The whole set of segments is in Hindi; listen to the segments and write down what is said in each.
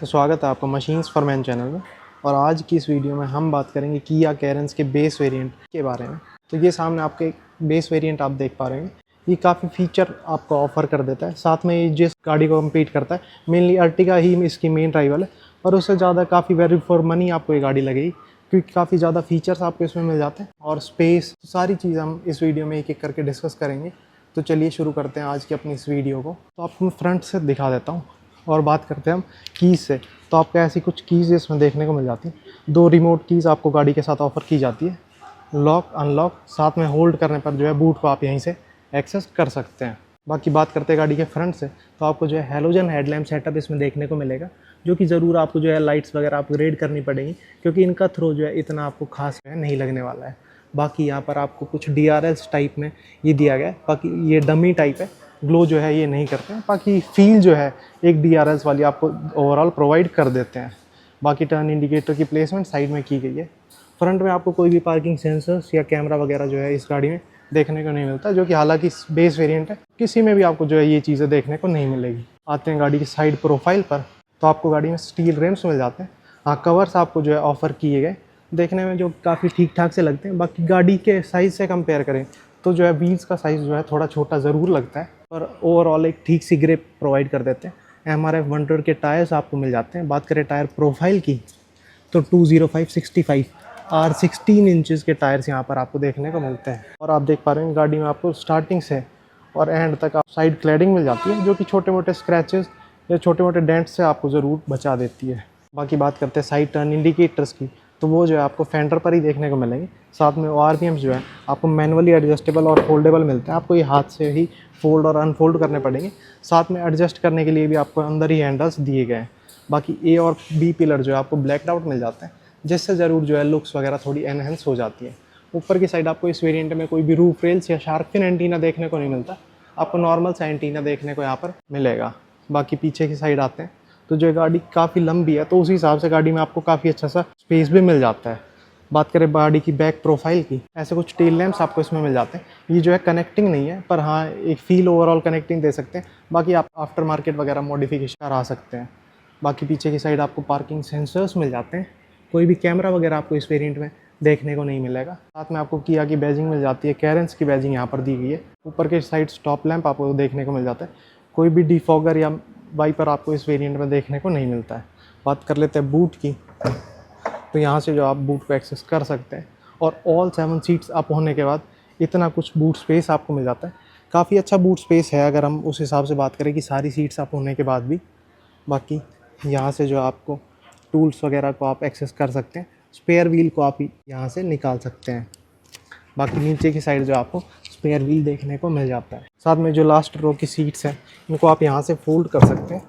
तो स्वागत है आपका मशीन्स फॉर मैन चैनल में। और आज की इस वीडियो में हम बात करेंगे किया कैरेंस के बेस वेरिएंट के बारे में। तो ये सामने आपके एक बेस वेरिएंट आप देख पा रहे हैं। ये काफ़ी फीचर आपको ऑफर कर देता है, साथ में ये जिस गाड़ी को कम्पीट करता है मेनली अर्टिगा ही इसकी मेन राइवल है। और उससे ज़्यादा काफ़ी वैल्यू फॉर मनी आपको ये गाड़ी लगेगी, क्योंकि काफ़ी ज़्यादा फीचर्स आपको इसमें मिल जाते हैं और स्पेस, सारी चीज़ हम इस वीडियो में एक एक करके डिस्कस करेंगे। तो चलिए शुरू करते हैं आज की अपनी इस वीडियो को। तो आपको मैं फ्रंट से दिखा देता हूँ और बात करते हैं हम कीज़ से। तो आपको ऐसी कुछ कीज़ इसमें देखने को मिल जाती हैं। 2 रिमोट कीज़ आपको गाड़ी के साथ ऑफ़र की जाती है, लॉक अनलॉक, साथ में होल्ड करने पर जो है बूट को आप यहीं से एक्सेस कर सकते हैं। बाकी बात करते हैं गाड़ी के फ्रंट से, तो आपको जो है हैलोजन हेडलैम्प सेटअप इसमें देखने को मिलेगा, जो कि ज़रूर आपको जो है लाइट्स वगैरह अपग्रेड करनी पड़ेगी, क्योंकि इनका थ्रो जो है इतना आपको खास नहीं लगने वाला है। बाकी यहाँ पर आपको कुछ DRLs टाइप में ये दिया गया है, बाकी ये डमी टाइप है, ग्लो जो है ये नहीं करते हैं। बाकी फील जो है एक DRLs वाली आपको ओवरऑल प्रोवाइड कर देते हैं। बाकी टर्न इंडिकेटर की प्लेसमेंट साइड में की गई है। फ्रंट में आपको कोई भी पार्किंग सेंसर्स या कैमरा वगैरह जो है इस गाड़ी में देखने को नहीं मिलता, जो कि हालांकि बेस वेरिएंट है, किसी में भी आपको जो है ये चीज़ें देखने को नहीं मिलेगी। आते हैं गाड़ी की साइड प्रोफाइल पर, तो आपको गाड़ी में स्टील रिम्स मिल जाते हैं। हाँ, कवर्स आपको जो है ऑफ़र किए गए, देखने में जो काफ़ी ठीक ठाक से लगते हैं। बाकी गाड़ी के साइज़ से कंपेयर करें तो जो है व्हील्स का साइज़ जो है थोड़ा छोटा ज़रूर लगता है, पर ओवरऑल एक ठीक सी ग्रिप प्रोवाइड कर देते हैं। MRF 1 के टायर्स आपको मिल जाते हैं। बात करें टायर प्रोफाइल की तो 205/65 R16 इंचज़ के टायर्स यहाँ पर आपको देखने को मिलते हैं। और आप देख पा रहे हैं गाड़ी में आपको स्टार्टिंग से और एंड तक आप साइड क्लैडिंग मिल जाती है, जो कि छोटे मोटे स्क्रैचेस या छोटे मोटे डेंट्स से आपको ज़रूर बचा देती है। बाकी बात करते हैं साइड टर्न इंडिकेटर्स की, तो वो जो है आपको फेंडर पर ही देखने को मिलेंगे। साथ में ORPMs जो है आपको मैनुअली एडजस्टेबल और फोल्डेबल मिलते हैं, आपको ये हाथ से ही फोल्ड और अनफोल्ड करने पड़ेंगे। साथ में एडजस्ट करने के लिए भी आपको अंदर ही हैंडल्स दिए गए हैं। बाकी A और B पिलर जो है आपको ब्लैकड आउट मिल जाते हैं, जिससे ज़रूर जो है लुक्स वगैरह थोड़ी एनहेंस हो जाती है। ऊपर की साइड आपको इस वेरिएंट में कोई भी रूफ रेल्स या शार्क फिन एंटीना देखने को नहीं मिलता, आपको नॉर्मल सा एंटीना देखने को यहाँ पर मिलेगा। बाकी पीछे की साइड आते हैं तो जो गाड़ी काफ़ी लंबी है, तो उसी हिसाब से गाड़ी में आपको काफ़ी अच्छा सा स्पेस भी मिल जाता है। बात करें गाड़ी की बैक प्रोफाइल की, ऐसे कुछ टेल लैंप्स आपको इसमें मिल जाते हैं। ये जो है कनेक्टिंग नहीं है, पर हाँ एक फील ओवरऑल कनेक्टिंग दे सकते हैं। बाकी आप आफ्टर मार्केट वगैरह मॉडिफिकेशन करा सकते हैं। बाकी पीछे की साइड आपको पार्किंग सेंसर्स मिल जाते हैं। कोई भी कैमरा वगैरह आपको इस वेरिएंट में देखने को नहीं मिलेगा। साथ में आपको किया की बैजिंग मिल जाती है, कैरेंस की बैजिंग यहाँ पर दी गई है। ऊपर के साइड स्टॉप लैंप आपको देखने को मिल जाता है। कोई भी डिफॉगर या वाइपर आपको इस वेरिएंट में देखने को नहीं मिलता है। बात कर लेते हैं बूट की, तो यहाँ से जो आप बूट को एक्सेस कर सकते हैं। और ऑल 7 सीट्स अप होने के बाद इतना कुछ बूट स्पेस आपको मिल जाता है। काफ़ी अच्छा बूट स्पेस है अगर हम उस हिसाब से बात करें कि सारी सीट्स अप होने के बाद भी। बाकी यहाँ से जो आपको टूल्स वगैरह को आप एक्सेस कर सकते हैं। स्पेयर व्हील को आप यहाँ से निकाल सकते हैं। बाकी नीचे की साइड जो आपको स्पेयर व्हील देखने को मिल जाता है। साथ में जो लास्ट रो की सीट्स हैं इनको आप यहाँ से फोल्ड कर सकते हैं।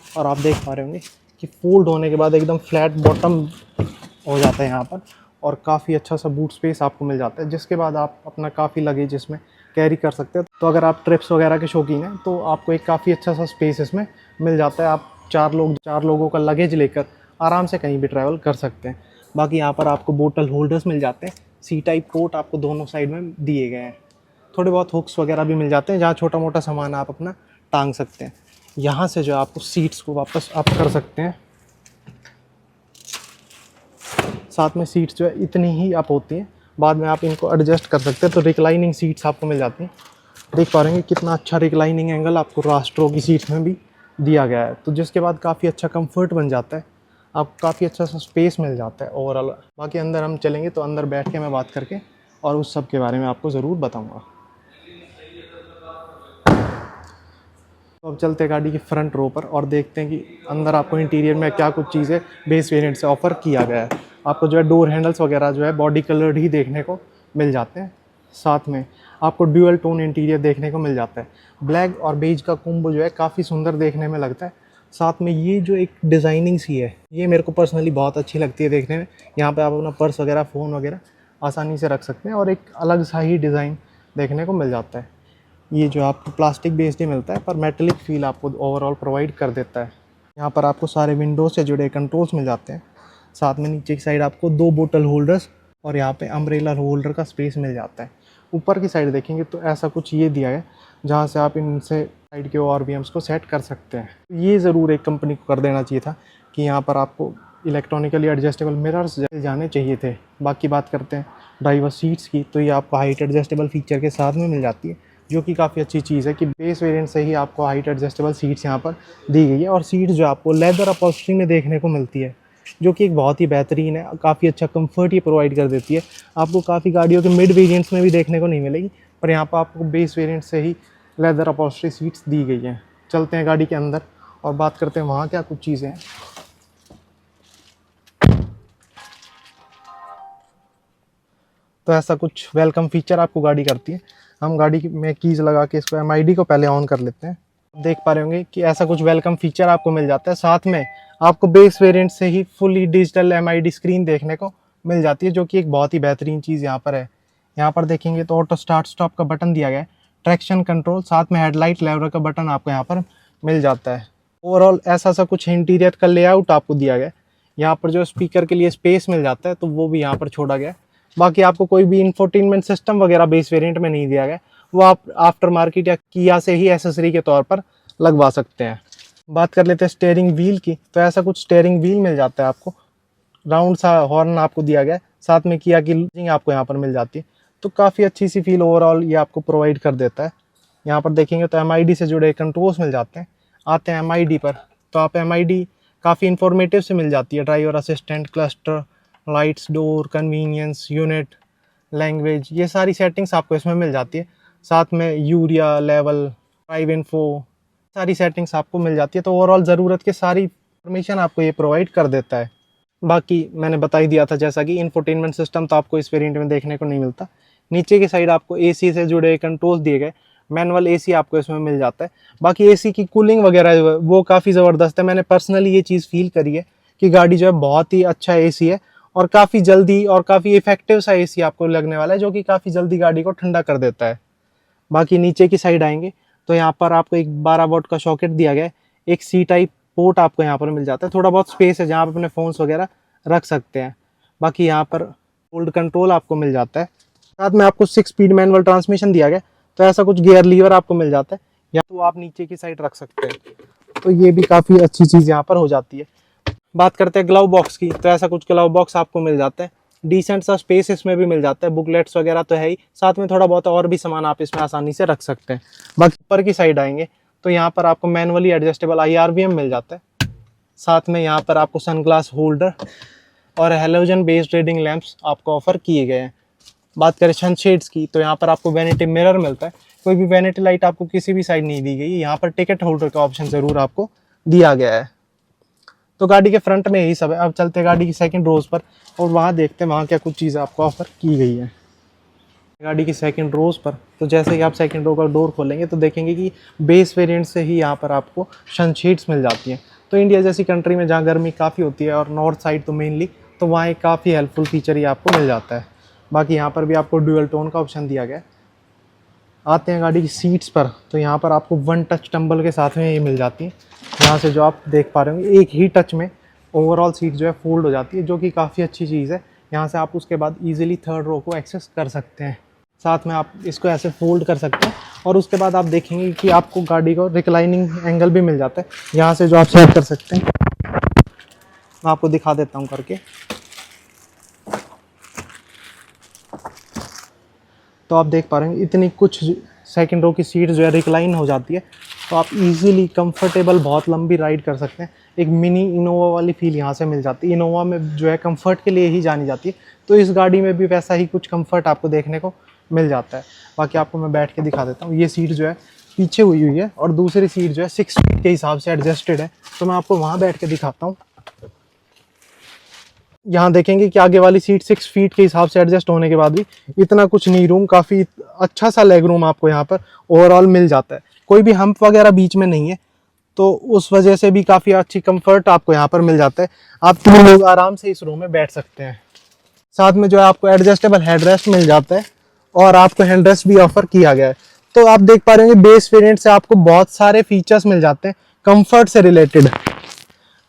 और आप देख पा रहे होंगे कि फोल्ड होने के बाद एकदम फ्लैट बॉटम हो जाता है यहाँ पर, और काफ़ी अच्छा सा बूट स्पेस आपको मिल जाता है, जिसके बाद आप अपना काफ़ी लगेज इसमें कैरी कर सकते हैं। तो अगर आप ट्रिप्स वगैरह के शौकीन हैं तो आपको एक काफ़ी अच्छा सा स्पेस इसमें मिल जाता है। आप 4 लोगों का लगेज लेकर आराम से कहीं भी ट्रैवल कर सकते हैं। बाकी यहाँ पर आपको बोतल होल्डर्स मिल जाते हैं। C टाइप पोर्ट आपको दोनों साइड में दिए गए हैं। थोड़े बहुत हुक्स वगैरह भी मिल जाते हैं, जहाँ छोटा मोटा सामान आप अपना टांग सकते हैं। यहाँ से जो आपको सीट्स को वापस अप कर सकते हैं। साथ में सीट्स जो है इतनी ही अप होती हैं, बाद में आप इनको एडजस्ट कर सकते हैं। तो रिक्लाइनिंग सीट्स आपको मिल जाती हैं। देख पा रहे हैं कितना अच्छा रिक्लाइनिंग एंगल आपको रास्ट्रो की सीट्स में भी दिया गया है, तो जिसके बाद काफ़ी अच्छा कंफर्ट बन जाता है, आपको काफ़ी अच्छा सा स्पेस मिल जाता है ओवरऑल। बाकी अंदर हम चलेंगे तो अंदर बैठ के मैं बात करके और उस सब के बारे में आपको ज़रूर बताऊँगा। तो अब चलते हैं गाड़ी की फ्रंट रो पर और देखते हैं कि अंदर आपको इंटीरियर में क्या कुछ चीज़ें बेस वेरिएंट से ऑफ़र किया गया है। आपको जो है डोर हैंडल्स वगैरह जो है बॉडी कलर्ड ही देखने को मिल जाते हैं। साथ में आपको ड्यूअल टोन इंटीरियर देखने को मिल जाता है। ब्लैक और बेज का कॉम्बो जो है काफ़ी सुंदर देखने में लगता है। साथ में ये जो एक डिज़ाइनिंग सी है, ये मेरे को पर्सनली बहुत अच्छी लगती है देखने में। यहाँ पे आप अपना पर्स वगैरह, फ़ोन वगैरह आसानी से रख सकते हैं और एक अलग सा ही डिज़ाइन देखने को मिल जाता है। ये जो आपको प्लास्टिक बेस्ड ही मिलता है, पर मेटेलिक फील आपको ओवरऑल प्रोवाइड कर देता है। यहाँ पर आपको सारे विंडोज से जुड़े कंट्रोल्स मिल जाते हैं। साथ में नीचे की साइड आपको 2 बोतल होल्डर्स और यहाँ पे अम्ब्रेला होल्डर का स्पेस मिल जाता है। ऊपर की साइड देखेंगे तो ऐसा कुछ ये दिया है, जहाँ से आप इनसे साइड के ORVMs को सेट कर सकते हैं। ये ज़रूर एक कंपनी को कर देना चाहिए था कि यहाँ पर आपको इलेक्ट्रॉनिकली एडजस्टेबल मिरर्स जाने चाहिए थे। बाकी बात करते हैं ड्राइवर सीट्स की, तो ये आपको हाइट एडजस्टेबल फीचर के साथ में मिल जाती है, जो कि काफ़ी अच्छी चीज़ है कि बेस वेरिएंट से ही आपको हाइट एडजस्टेबल सीट्स यहाँ पर दी गई है। और सीट्स जो आपको लेदर अपॉल्स्ट्री में देखने को मिलती है, जो कि एक बहुत ही बेहतरीन है, काफ़ी अच्छा कंफर्ट ही प्रोवाइड कर देती है। आपको काफ़ी गाड़ियों के मिड वेरिएंट्स में भी देखने को नहीं मिलेगी, पर यहाँ पर आपको बेस वेरिएंट से ही लेदर अपॉल्स्ट्री सीट्स दी गई हैं। चलते हैं गाड़ी के अंदर और बात करते हैं वहाँ क्या कुछ चीज़ें हैं। तो ऐसा कुछ वेलकम फीचर आपको गाड़ी करती है। हम गाड़ी में कीज़ लगा के इसको MID को पहले ऑन कर लेते हैं। देख पा रहे होंगे कि ऐसा कुछ वेलकम फीचर आपको मिल जाता है। साथ में आपको बेस वेरिएंट से ही फुली डिजिटल MID स्क्रीन देखने को मिल जाती है, जो कि एक बहुत ही बेहतरीन चीज़ यहाँ पर है। यहाँ पर देखेंगे तो ऑटो स्टार्ट स्टॉप का बटन दिया गया है, ट्रैक्शन कंट्रोल, साथ में हेडलाइट लेवर का बटन आपको यहाँ पर मिल जाता है। ओवरऑल ऐसा सा कुछ इंटीरियर का लेआउट आपको दिया गया है। यहाँ पर जो स्पीकर के लिए स्पेस मिल जाता है तो वो भी यहाँ पर छोड़ा गया है। बाकी आपको कोई भी इंफोटेनमेंट सिस्टम वगैरह बेस वेरिएंट में नहीं दिया गया, वो आप आफ्टर मार्केट या किया से ही एसेसरी के तौर पर लगवा सकते हैं। बात कर लेते हैं स्टीयरिंग व्हील की, तो ऐसा कुछ स्टीयरिंग व्हील मिल जाता है आपको, राउंड सा हॉर्न आपको दिया गया है, साथ में किया की लुकिंग आपको यहाँ पर मिल जाती है। तो काफ़ी अच्छी सी फील ओवरऑल ये आपको प्रोवाइड कर देता है। यहाँ पर देखेंगे तो MID से जुड़े कंट्रोल्स मिल जाते हैं। आते हैं MID पर, तो आप MID काफ़ी इंफॉर्मेटिव से मिल जाती है। Driver assistant, cluster, lights, door, convenience, unit, language, ये सारी सेटिंग्स आपको इसमें मिल जाती है। साथ में यूरिया लेवल, ड्राइव इन्फो, सारी सेटिंग्स आपको मिल जाती है। तो ओवरऑल ज़रूरत की सारी इंफॉर्मेशन आपको ये प्रोवाइड कर देता है। बाकी मैंने बता ही दिया था जैसा कि इंफोटेनमेंट सिस्टम तो आपको इस वेरिएंट में देखने को नहीं मिलता। नीचे की साइड आपको AC से जुड़े कंट्रोल्स दिए गए, मैनुअल AC आपको इसमें मिल जाता है। बाकी AC की कूलिंग वगैरह जो है वो काफ़ी ज़बरदस्त है। मैंने पर्सनली ये चीज़ फील करी है कि गाड़ी जो है बहुत ही अच्छा AC है और काफ़ी जल्दी और काफ़ी इफेक्टिव सा AC आपको लगने वाला है, जो कि काफ़ी जल्दी गाड़ी को ठंडा कर देता है। बाकी नीचे की साइड आएंगे तो यहाँ पर आपको एक 12 वोल्ट का सॉकेट दिया गया है, एक C टाइप पोर्ट आपको यहाँ पर मिल जाता है। थोड़ा बहुत स्पेस है जहाँ पर अपने फ़ोन्स वगैरह रख सकते हैं। बाकी यहाँ पर होल्ड कंट्रोल आपको मिल जाता है। साथ में आपको 6 स्पीड मैनुअल ट्रांसमिशन दिया गया, तो ऐसा कुछ गियर लीवर आपको मिल जाता है, या तो आप नीचे की साइड रख सकते हैं। तो ये भी काफ़ी अच्छी चीज़ यहाँ पर हो जाती है। बात करते हैं ग्लव बॉक्स की, तो ऐसा कुछ ग्लव बॉक्स आपको मिल जाता है। डिसेंट सा स्पेस इसमें भी मिल जाता है, बुकलेट्स वगैरह तो है ही, साथ में थोड़ा बहुत और भी सामान आप इसमें आसानी से रख सकते हैं। बाकी ऊपर की साइड आएंगे तो यहाँ पर आपको मैनुअली एडजस्टेबल IRVM मिल जाता है। साथ में यहाँ पर आपको सनग्लास होल्डर और हेलोजन बेस्ड रीडिंग लैंप्स आपको ऑफर किए गए हैं। बात करें सनशेड्स की, तो यहाँ पर आपको वैनिटी मिरर मिलता है। कोई भी वैनिटी लाइट आपको किसी भी साइड नहीं दी गई है। यहाँ पर टिकट होल्डर का ऑप्शन ज़रूर आपको दिया गया है। तो गाड़ी के फ्रंट में यही सब है। अब चलते हैं गाड़ी की सेकंड रोज पर और वहाँ देखते हैं वहाँ क्या कुछ चीज़ें आपको ऑफर की गई है। गाड़ी की सेकंड रोज पर, तो जैसे ही आप सेकंड रो का डोर खोलेंगे तो देखेंगे कि बेस वेरिएंट से ही यहाँ पर आपको सनशेड्स मिल जाती हैं। तो इंडिया जैसी कंट्री में जहाँ गर्मी काफ़ी होती है और नॉर्थ साइड तो मेनली, तो वहाँ एक काफ़ी हेल्पफुल फीचर ही आपको मिल जाता है। बाकी यहाँ पर भी आपको ड्यूअल टोन का ऑप्शन दिया गया है। आते हैं गाड़ी की सीट्स पर, तो यहाँ पर आपको 1 टच टम्बल के साथ में ये मिल जाती है। यहाँ से जो आप देख पा रहे होंगे एक ही टच में ओवरऑल सीट जो है फोल्ड हो जाती है, जो कि काफ़ी अच्छी चीज़ है। यहाँ से आप उसके बाद इजीली थर्ड रो को एक्सेस कर सकते हैं। साथ में आप इसको ऐसे फोल्ड कर सकते हैं और उसके बाद आप देखेंगे कि आपको गाड़ी को रिक्लाइनिंग एंगल भी मिल जाता है। यहाँ से जो आप सेट कर सकते हैं, मैं आपको दिखा देता हूँ करके। तो आप देख पा रहे हैं इतनी कुछ सेकंड रो की सीट जो है रिक्लाइन हो जाती है, तो आप इजीली कंफर्टेबल बहुत लंबी राइड कर सकते हैं। एक मिनी इनोवा वाली फील यहाँ से मिल जाती है। इनोवा में जो है कंफर्ट के लिए ही जानी जाती है, तो इस गाड़ी में भी वैसा ही कुछ कंफर्ट आपको देखने को मिल जाता है। बाकी आपको मैं बैठ के दिखा देता हूँ। ये सीट जो है पीछे हुई है और दूसरी सीट जो है 6 फीट के हिसाब से एडजस्टेड है, तो मैं आपको वहाँ बैठ के दिखाता हूँ। यहाँ देखेंगे कि आगे वाली सीट 6 फीट के हिसाब से एडजस्ट होने के बाद भी इतना कुछ नी रूम, काफ़ी अच्छा सा लेग रूम आपको यहाँ पर ओवरऑल मिल जाता है। कोई भी हम्प वगैरह बीच में नहीं है, तो उस वजह से भी काफ़ी अच्छी कंफर्ट आपको यहाँ पर मिल जाता है। आप 3 लोग आराम से इस रूम में बैठ सकते हैं। साथ में जो है आपको एडजस्टेबल हेडरेस्ट मिल जाता है और आपको हैंडरेस्ट भी ऑफर किया गया है। तो आप देख पा रहे हैं बेस वेरिएंट से आपको बहुत सारे फीचर्स मिल जाते हैं कंफर्ट से रिलेटेड।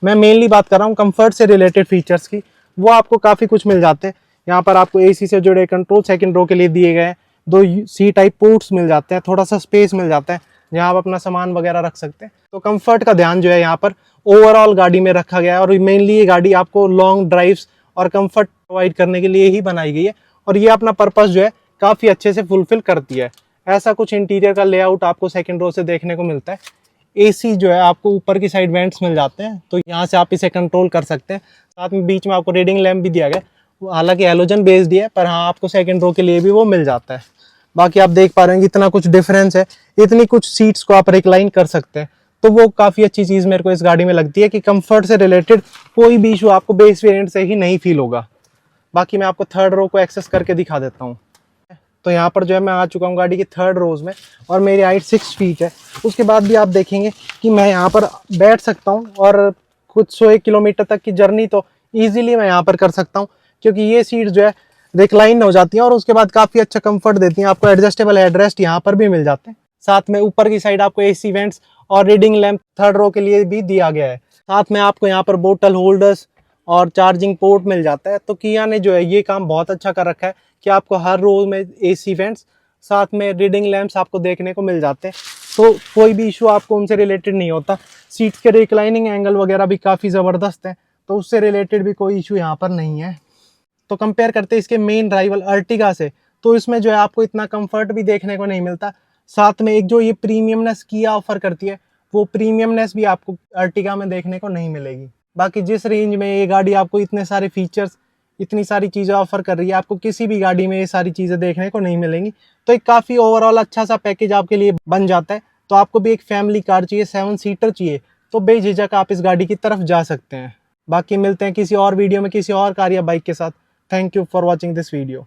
मैं मेनली बात कर रहा हूँ कंफर्ट से रिलेटेड फीचर्स की, वो आपको काफ़ी कुछ मिल जाते हैं। यहाँ पर आपको AC से जुड़े कंट्रोल सेकंड रो के लिए दिए गए हैं। 2 C टाइप पोर्ट्स मिल जाते हैं, थोड़ा सा स्पेस मिल जाता है। जहाँ आप अपना सामान वगैरह रख सकते हैं। तो कंफर्ट का ध्यान जो है यहाँ पर ओवरऑल गाड़ी में रखा गया है और मेनली ये गाड़ी आपको लॉन्ग ड्राइव्स और कंफर्ट प्रोवाइड करने के लिए ही बनाई गई है और ये अपना पर्पस जो है काफ़ी अच्छे से फुलफिल करती है। ऐसा कुछ इंटीरियर का लेआउट आपको सेकंड रो से देखने को मिलता है। एसी जो है आपको ऊपर की साइड वेंट्स मिल जाते हैं, तो यहाँ से आप इसे कंट्रोल कर सकते हैं। साथ में बीच में आपको रीडिंग लैम्प भी दिया गया, हालांकि हैलोजन बेस्ड है, पर हाँ आपको सेकंड रो के लिए भी वो मिल जाता है। बाकी आप देख पा रहे हैं इतना कुछ डिफरेंस है, इतनी कुछ सीट्स को आप रिक्लाइन कर सकते हैं, तो वो काफ़ी अच्छी चीज़ मेरे को इस गाड़ी में लगती है कि कंफर्ट से रिलेटेड कोई भी इशू आपको बेस वेरिएंट से ही नहीं फील होगा। बाकी मैं आपको थर्ड रो को एक्सेस करके दिखा देता हूँ। तो यहाँ पर जो है मैं आ चुका हूँ गाड़ी की थर्ड रोज में और मेरी हाइट 6 फीट है। उसके बाद भी आप देखेंगे कि मैं यहाँ पर बैठ सकता हूँ और कुछ 100 किलोमीटर तक की जर्नी तो ईजिली मैं यहाँ पर कर सकता हूँ, क्योंकि ये सीट जो है रिक्लाइन हो जाती हैं और उसके बाद काफ़ी अच्छा कंफर्ट देती हैं। आपको एडजस्टेबल हेडरेस्ट यहाँ पर भी मिल जाते हैं। साथ में ऊपर की साइड आपको एसी वेंट्स और रीडिंग लैंप थर्ड रो के लिए भी दिया गया है। साथ में आपको यहाँ पर बोतल होल्डर्स और चार्जिंग पोर्ट मिल जाता है। तो किया ने जो है ये काम बहुत अच्छा कर रखा है कि आपको हर रो में एसी वेंट्स साथ में रीडिंग लैंप्स आपको देखने को मिल जाते हैं, तो कोई भी इशू आपको उनसे रिलेटेड नहीं होता। सीट के रिक्लाइनिंग एंगल वगैरह भी काफ़ी ज़बरदस्त है, तो उससे रिलेटेड भी कोई इशू यहाँ पर नहीं है। तो कंपेयर करते हैं इसके मेन राइवल अर्टिगा से, तो इसमें जो है आपको इतना कंफर्ट भी देखने को नहीं मिलता। साथ में एक जो ये प्रीमियमनेस किया ऑफर करती है, वो प्रीमियमनेस भी आपको अर्टिगा में देखने को नहीं मिलेगी। बाकी जिस रेंज में ये गाड़ी आपको इतने सारे फीचर्स, इतनी सारी चीज़ें ऑफर कर रही है, आपको किसी भी गाड़ी में ये सारी चीज़ें देखने को नहीं मिलेंगी। तो एक काफ़ी ओवरऑल अच्छा सा पैकेज आपके लिए बन जाता है। तो आपको भी एक फैमिली कार चाहिए, 7 सीटर चाहिए, तो बेझिझक आप इस गाड़ी की तरफ जा सकते हैं। बाकी मिलते हैं किसी और वीडियो में किसी और कार या बाइक के साथ। Thank you for watching this video.